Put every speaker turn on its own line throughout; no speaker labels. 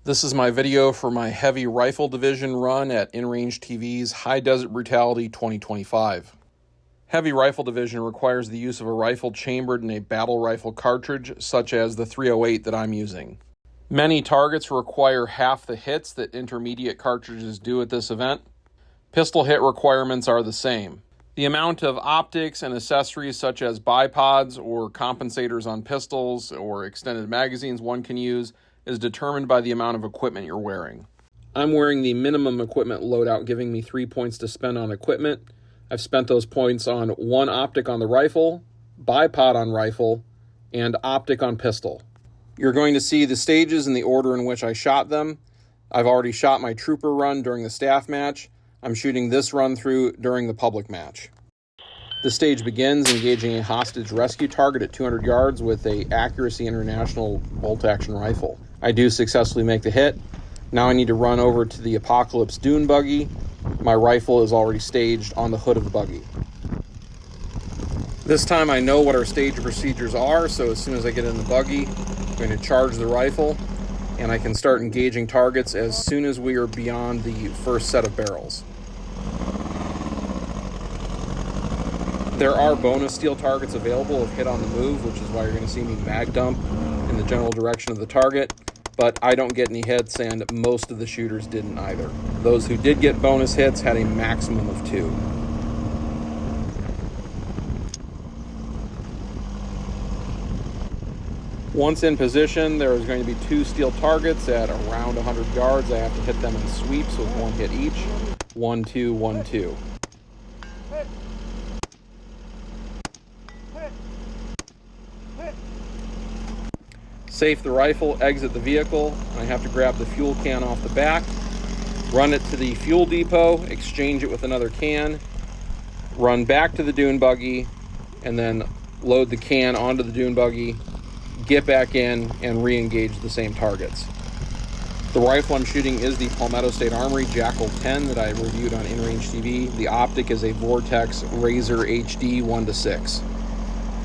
This is my video for my heavy rifle division run at InRangeTV's High Desert Brutality 2025. Heavy rifle division requires the use of a rifle chambered in a battle rifle cartridge, such as the 308 that I'm using. Many targets require half the hits that intermediate cartridges do at this event. Pistol hit requirements are the same. The amount of optics and accessories such as bipods or compensators on pistols or extended magazines one can use is determined by the amount of equipment you're wearing. I'm wearing the minimum equipment loadout, giving me 3 points to spend on equipment. I've spent those points on 1 optic on the rifle, bipod on rifle, and optic on pistol. You're going to see the stages in the order in which I shot them. I've already shot my trooper run during the staff match. I'm shooting this run through during the public match. The stage begins engaging a hostage rescue target at 200 yards with a Accuracy International bolt-action rifle. I do successfully make the hit. Now I need to run over to the Apocalypse dune buggy. My rifle is already staged on the hood of the buggy. This time I know what our stage procedures are, so as soon as I get in the buggy, I'm going to charge the rifle, and I can start engaging targets as soon as we are beyond the first set of barrels. There are bonus steel targets available if hit on the move, which is why you're going to see me mag dump in the general direction of the target, but I don't get any hits, and most of the shooters didn't either. Those who did get bonus hits had a maximum of 2. Once in position, there is going to be 2 steel targets at around 100 yards. I have to hit them in sweeps with 1 hit each. 1, 2, 1, 2. Safe the rifle, exit the vehicle. I have to grab the fuel can off the back, run it to the fuel depot, exchange it with another can, run back to the dune buggy, and then load the can onto the dune buggy, get back in, and re-engage the same targets. The rifle I'm shooting is the Palmetto State Armory JAKL-10 that I reviewed on InRangeTV. The optic is a Vortex Razor HD 1:6.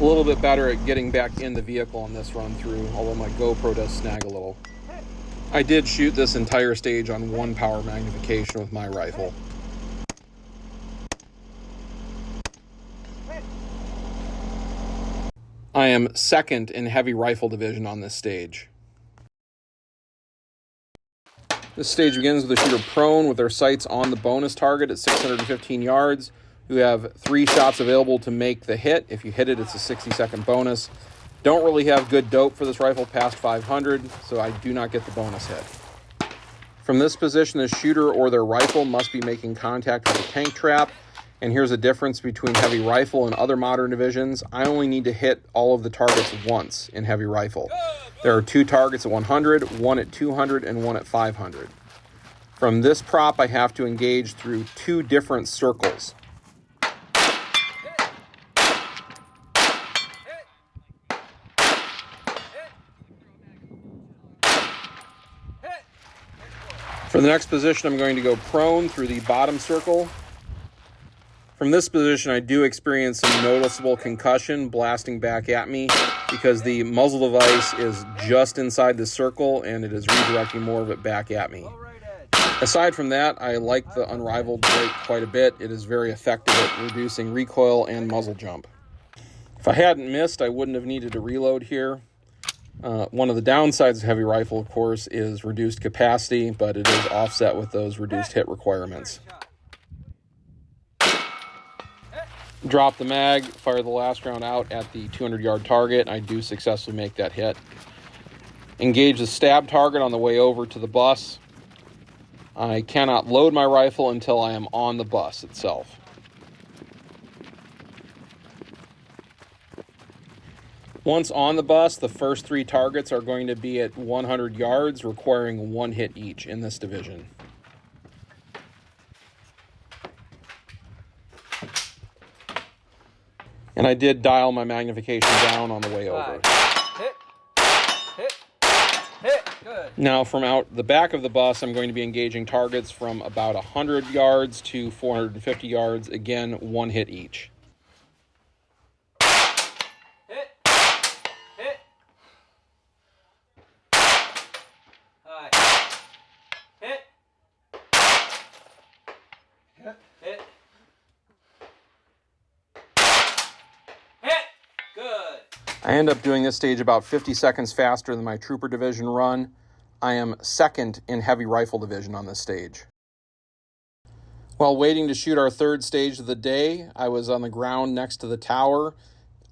A little bit better at getting back in the vehicle on this run through, although my GoPro does snag a little. I did shoot this entire stage on 1 power magnification with my rifle. I am second in heavy rifle division on this stage. This stage begins with the shooter prone with their sights on the bonus target at 615 yards. You have 3 shots available to make the hit. If you hit it, it's a 60-second bonus. Don't really have good dope for this rifle past 500, so I do not get the bonus hit. From this position, the shooter or their rifle must be making contact with the tank trap. And here's a difference between heavy rifle and other modern divisions. I only need to hit all of the targets once in heavy rifle. There are 2 targets at 100, 1 at 200, and 1 at 500. From this prop, I have to engage through 2 different circles. For the next position, I'm going to go prone through the bottom circle. From this position, I do experience some noticeable concussion blasting back at me because the muzzle device is just inside the circle and it is redirecting more of it back at me. Aside from that, I like the unrivaled brake quite a bit. It is very effective at reducing recoil and muzzle jump. If I hadn't missed, I wouldn't have needed to reload here. One of the downsides of heavy rifle, of course, is reduced capacity, but it is offset with those reduced hit requirements. Drop the mag, fire the last round out at the 200-yard target. I do successfully make that hit. Engage the stab target on the way over to the bus. I cannot load my rifle until I am on the bus itself. Once on the bus, the first 3 targets are going to be at 100 yards, requiring 1 hit each in this division. And I did dial my magnification down on the way over. Hit, good. Now from out the back of the bus, I'm going to be engaging targets from about 100 yards to 450 yards. Again, 1 hit each. Hit. All right. Hit. Hit. Good. I end up doing this stage about 50 seconds faster than my Trooper Division run. I am second in Heavy Rifle Division on this stage. While waiting to shoot our third stage of the day, I was on the ground next to the tower,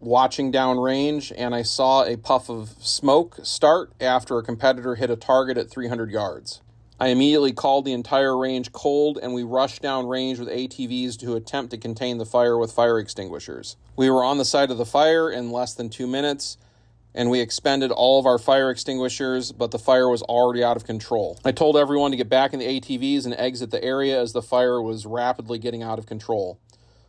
watching downrange, and I saw a puff of smoke start after a competitor hit a target at 300 yards. I immediately called the entire range cold, and we rushed downrange with ATVs to attempt to contain the fire with fire extinguishers. We were on the side of the fire in less than 2 minutes, and we expended all of our fire extinguishers, but the fire was already out of control. I told everyone to get back in the ATVs and exit the area as the fire was rapidly getting out of control.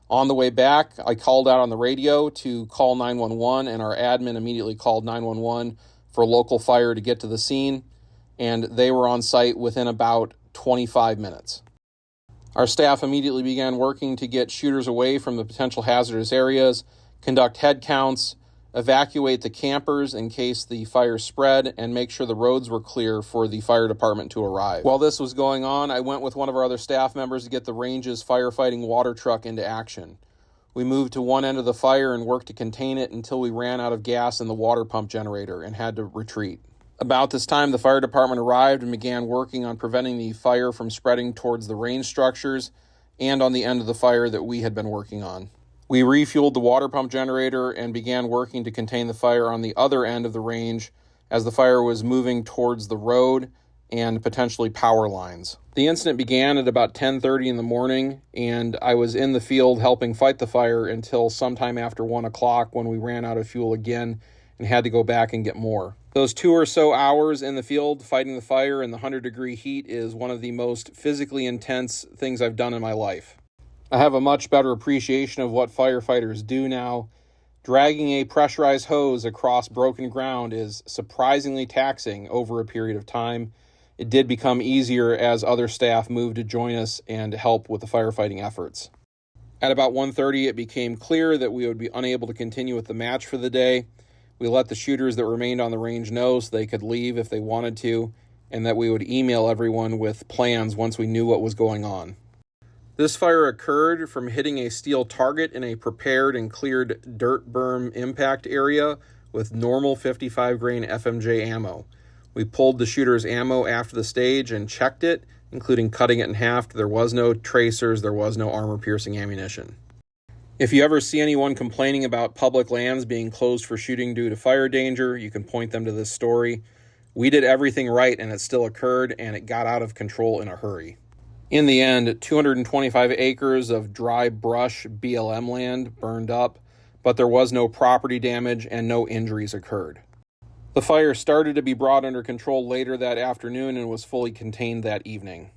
On the way back, I called out on the radio to call 911, and our admin immediately called 911 for local fire to get to the scene, and they were on site within about 25 minutes. Our staff immediately began working to get shooters away from the potential hazardous areas, conduct head counts, evacuate the campers in case the fire spread, and make sure the roads were clear for the fire department to arrive. While this was going on, I went with one of our other staff members to get the range's firefighting water truck into action. We moved to one end of the fire and worked to contain it until we ran out of gas in the water pump generator and had to retreat. About this time, the fire department arrived and began working on preventing the fire from spreading towards the range structures and on the end of the fire that we had been working on. We refueled the water pump generator and began working to contain the fire on the other end of the range as the fire was moving towards the road and potentially power lines. The incident began at about 10:30 in the morning, and I was in the field helping fight the fire until sometime after 1 o'clock when we ran out of fuel again and had to go back and get more. Those 2 or so hours in the field fighting the fire in the 100-degree heat is one of the most physically intense things I've done in my life. I have a much better appreciation of what firefighters do now. Dragging a pressurized hose across broken ground is surprisingly taxing over a period of time. It did become easier as other staff moved to join us and help with the firefighting efforts. At about 1:30, it became clear that we would be unable to continue with the match for the day. We let the shooters that remained on the range know so they could leave if they wanted to, and that we would email everyone with plans once we knew what was going on. This fire occurred from hitting a steel target in a prepared and cleared dirt berm impact area with normal 55 grain FMJ ammo. We pulled the shooter's ammo after the stage and checked it, including cutting it in half. There was no tracers, there was no armor-piercing ammunition. If you ever see anyone complaining about public lands being closed for shooting due to fire danger, you can point them to this story. We did everything right and it still occurred, and it got out of control in a hurry. In the end, 225 acres of dry brush BLM land burned up, but there was no property damage and no injuries occurred. The fire started to be brought under control later that afternoon and was fully contained that evening.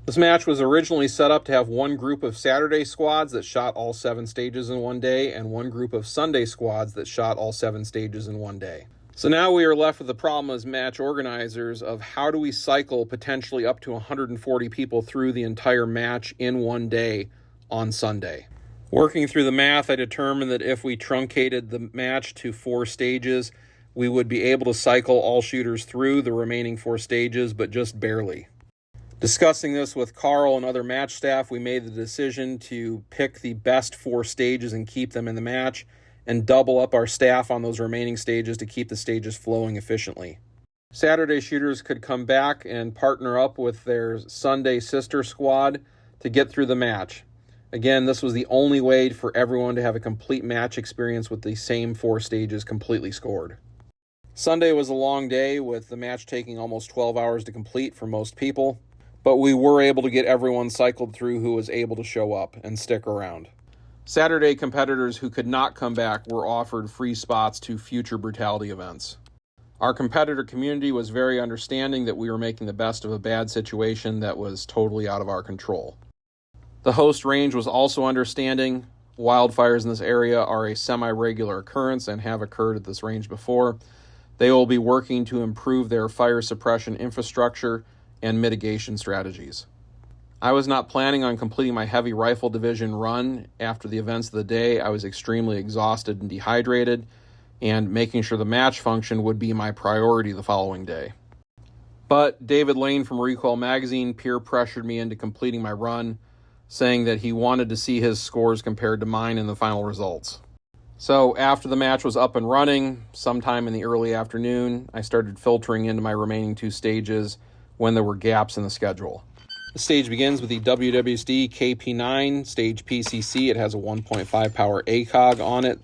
This match was originally set up to have one group of Saturday squads that shot all 7 stages in one day and one group of Sunday squads that shot all 7 stages in one day. So now we are left with the problem as match organizers of how do we cycle potentially up to 140 people through the entire match in one day on Sunday. Working through the math, I determined that if we truncated the match to 4 stages, we would be able to cycle all shooters through the remaining 4 stages, but just barely. Discussing this with Carl and other match staff, we made the decision to pick the best 4 stages and keep them in the match, and double up our staff on those remaining stages to keep the stages flowing efficiently. Saturday shooters could come back and partner up with their Sunday sister squad to get through the match. Again, this was the only way for everyone to have a complete match experience with the same 4 stages completely scored. Sunday was a long day, with the match taking almost 12 hours to complete for most people, but we were able to get everyone cycled through who was able to show up and stick around. Saturday competitors who could not come back were offered free spots to future Brutality events. Our competitor community was very understanding that we were making the best of a bad situation that was totally out of our control. The host range was also understanding. Wildfires in this area are a semi-regular occurrence and have occurred at this range before. They will be working to improve their fire suppression infrastructure and mitigation strategies. I was not planning on completing my heavy rifle division run. After the events of the day, I was extremely exhausted and dehydrated, and making sure the match function would be my priority the following day. But David Lane from Recoil Magazine peer pressured me into completing my run, saying that he wanted to see his scores compared to mine in the final results. So after the match was up and running, sometime in the early afternoon, I started filtering into my remaining 2 stages when there were gaps in the schedule. The stage begins with the WWSD KP9 stage PCC. It has a 1.5 power ACOG on it,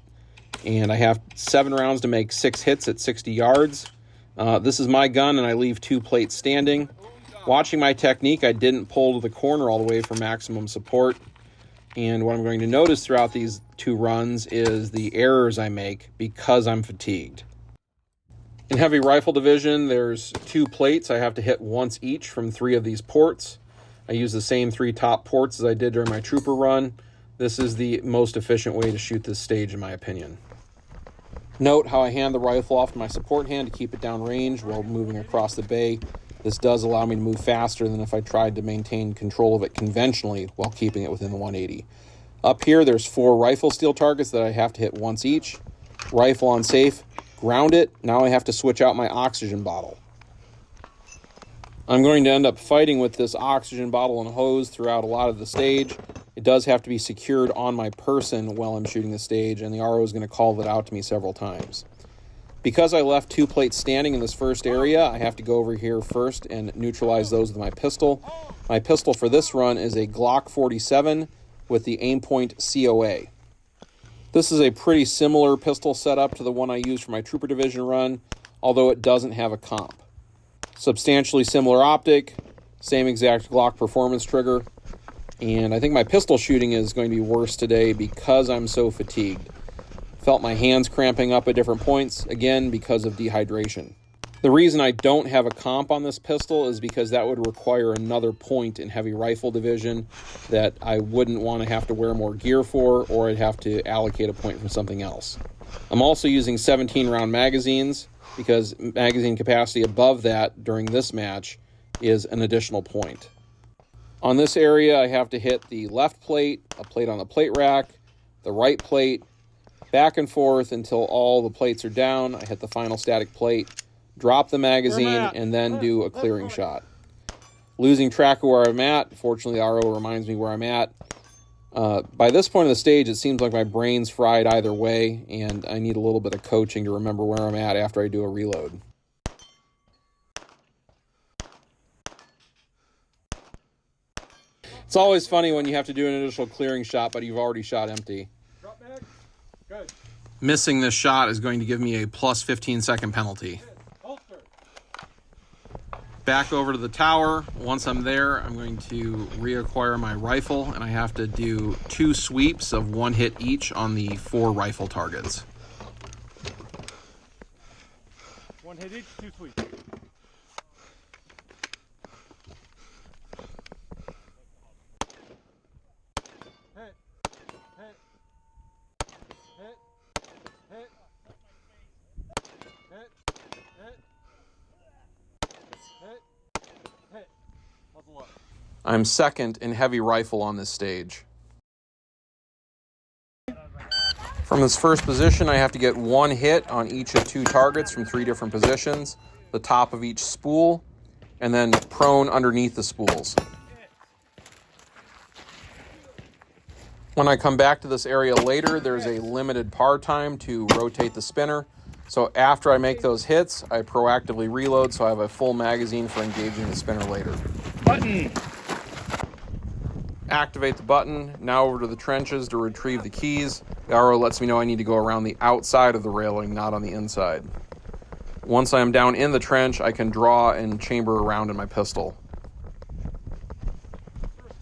and I have 7 rounds to make 6 hits at 60 yards. This is my gun, and I leave 2 plates standing. Watching my technique, I didn't pull to the corner all the way for maximum support. And what I'm going to notice throughout these 2 runs is the errors I make because I'm fatigued. In heavy rifle division, there's 2 plates I have to hit once each from 3 of these ports. I use the same 3 top ports as I did during my trooper run. This is the most efficient way to shoot this stage, in my opinion. Note how I hand the rifle off to my support hand to keep it downrange while moving across the bay. This does allow me to move faster than if I tried to maintain control of it conventionally while keeping it within the 180. Up here, there's 4 rifle steel targets that I have to hit once each. Rifle on safe, ground it. Now I have to switch out my oxygen bottle. I'm going to end up fighting with this oxygen bottle and hose throughout a lot of the stage. It does have to be secured on my person while I'm shooting the stage, and the RO is going to call that out to me several times. Because I left 2 plates standing in this first area, I have to go over here first and neutralize those with my pistol. My pistol for this run is a Glock 47 with the Aimpoint COA. This is a pretty similar pistol setup to the one I used for my Trooper Division run, although it doesn't have a comp. Substantially similar optic, same exact Glock performance trigger, and I think my pistol shooting is going to be worse today because I'm so fatigued. Felt my hands cramping up at different points, again because of dehydration. The reason I don't have a comp on this pistol is because that would require another point in heavy rifle division that I wouldn't want to have to wear more gear for, or I'd have to allocate a point from something else. I'm also using 17 round magazines because magazine capacity above that during this match is an additional point. On this area, I have to hit the left plate, a plate on the plate rack, the right plate, back and forth until all the plates are down. I hit the final static plate, drop the magazine, and then do a clearing shot. Losing track of where I'm at. Fortunately, the RO reminds me where I'm at. By this point of the stage, it seems like my brain's fried either way, and I need a little bit of coaching to remember where I'm at after I do a reload. It's always funny when you have to do an initial clearing shot, but you've already shot empty. Drop back. Good. Missing this shot is going to give me a plus 15-second penalty. Back over to the tower. Once I'm there, I'm going to reacquire my rifle, and I have to do 2 sweeps of 1 hit each on the 4 rifle targets.
1 hit each, 2 sweeps.
I'm second in heavy rifle on this stage. From this first position, I have to get 1 hit on each of 2 targets from 3 different positions, the top of each spool, and then prone underneath the spools. When I come back to this area later, there's a limited par time to rotate the spinner. So after I make those hits, I proactively reload so I have a full magazine for engaging the spinner later.
Button!
Activate the button. Now over to the trenches to retrieve the keys. The RO lets me know I need to go around the outside of the railing, not on the inside. Once I am down in the trench, I can draw and chamber around in my pistol.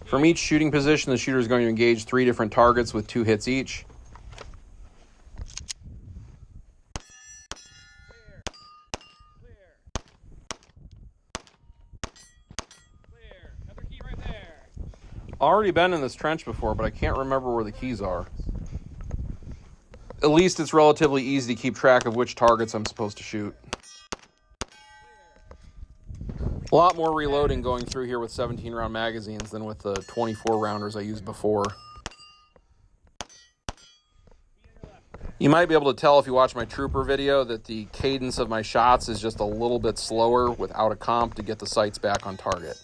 From each shooting position, the shooter is going to engage 3 different targets with 2 hits each. Already been in this trench before, but I can't remember where the keys are. At least it's relatively easy to keep track of which targets I'm supposed to shoot. A lot more reloading going through here with 17 round magazines than with the 24 rounders I used before. You might be able to tell if you watch my Trooper video that the cadence of my shots is just a little bit slower without a comp to get the sights back on target.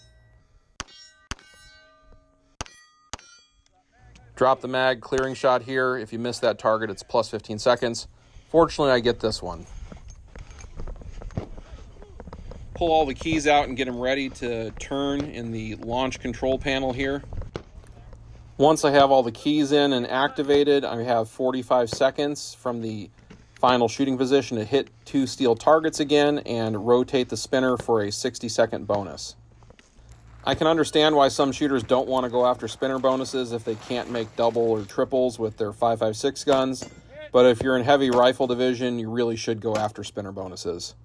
Drop the mag, clearing shot here. If you miss that target, it's plus 15 seconds. Fortunately, I get this one. Pull all the keys out and get them ready to turn in the launch control panel here. Once I have all the keys in and activated, I have 45 seconds from the final shooting position to hit 2 steel targets again and rotate the spinner for a 60-second bonus. I can understand why some shooters don't want to go after spinner bonuses if they can't make double or triples with their 5.56 guns, but if you're in heavy rifle division, you really should go after spinner bonuses.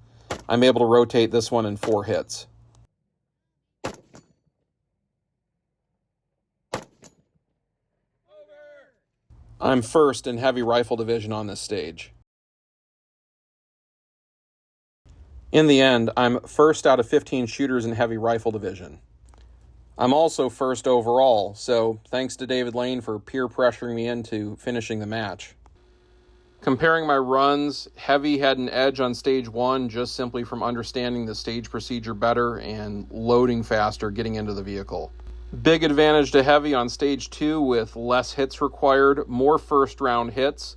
I'm able to rotate this one in 4 hits. I'm first in heavy rifle division on this stage. In the end, I'm first out of 15 shooters in heavy rifle division. I'm also first overall, so thanks to David Lane for peer pressuring me into finishing the match. Comparing my runs, heavy had an edge on stage 1 just simply from understanding the stage procedure better and loading faster getting into the vehicle. Big advantage to heavy on stage 2 with less hits required, more first round hits,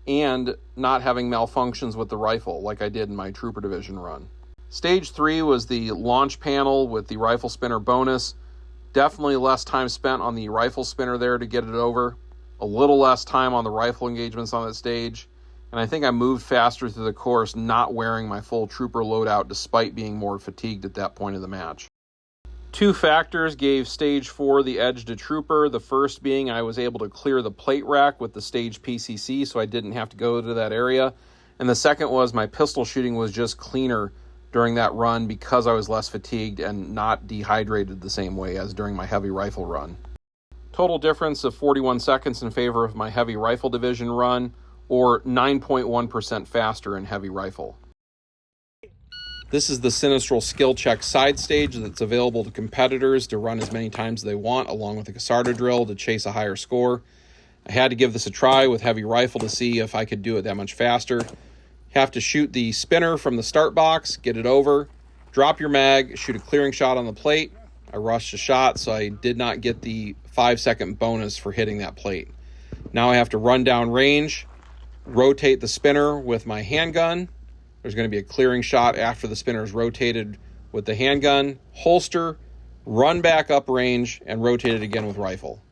and not having malfunctions with the rifle like I did in my trooper division run. Stage 3 was the launch panel with the rifle spinner bonus. Definitely less time spent on the rifle spinner there to get it over. A little less time on the rifle engagements on that stage. And I think I moved faster through the course not wearing my full trooper loadout despite being more fatigued at that point of the match. 2 factors gave stage 4 the edge to trooper. The first being I was able to clear the plate rack with the stage PCC so I didn't have to go to that area. And the second was my pistol shooting was just cleaner during that run because I was less fatigued and not dehydrated the same way as during my heavy rifle run. Total difference of 41 seconds in favor of my heavy rifle division run, or 9.1% faster in heavy rifle. This is the Sinistral Skill Check side stage that's available to competitors to run as many times as they want, along with a Casarda drill to chase a higher score. I had to give this a try with heavy rifle to see if I could do it that much faster. Have to shoot the spinner from the start box, get it over, drop your mag, shoot a clearing shot on the plate. I rushed a shot, so I did not get the 5-second bonus for hitting that plate. Now I have to run down range, rotate the spinner with my handgun. There's going to be a clearing shot after the spinner is rotated with the handgun, holster, run back up range, and rotate it again with rifle.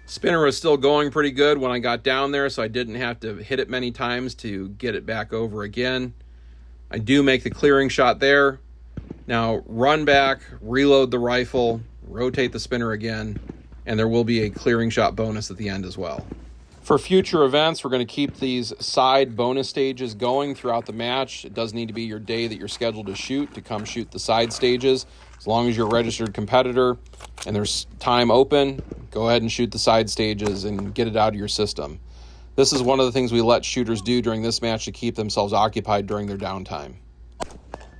Spinner was still going pretty good when I got down there, so I didn't have to hit it many times to get it back over again. I do make the clearing shot there. Now run back, reload the rifle, rotate the spinner again, and there will be a clearing shot bonus at the end as well. For future events, we're going to keep these side bonus stages going throughout the match. It does need to be your day that you're scheduled to shoot to come shoot the side stages. As long as you're a registered competitor and there's time open, go ahead and shoot the side stages and get it out of your system. This is one of the things we let shooters do during this match to keep themselves occupied during their downtime.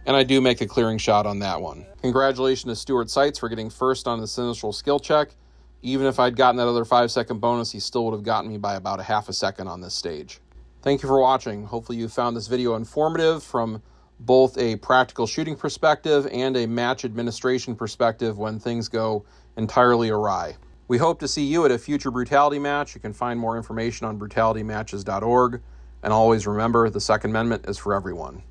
And I do make the clearing shot on that one. Congratulations to Stuart Seitz for getting first on the Sinistral Skill Check. Even if I'd gotten that other 5-second bonus, he still would have gotten me by about a half a second on this stage. Thank you for watching. Hopefully you found this video informative from both a practical shooting perspective and a match administration perspective when things go entirely awry. We hope to see you at a future Brutality match. You can find more information on brutalitymatches.org. And always remember, the Second Amendment is for everyone.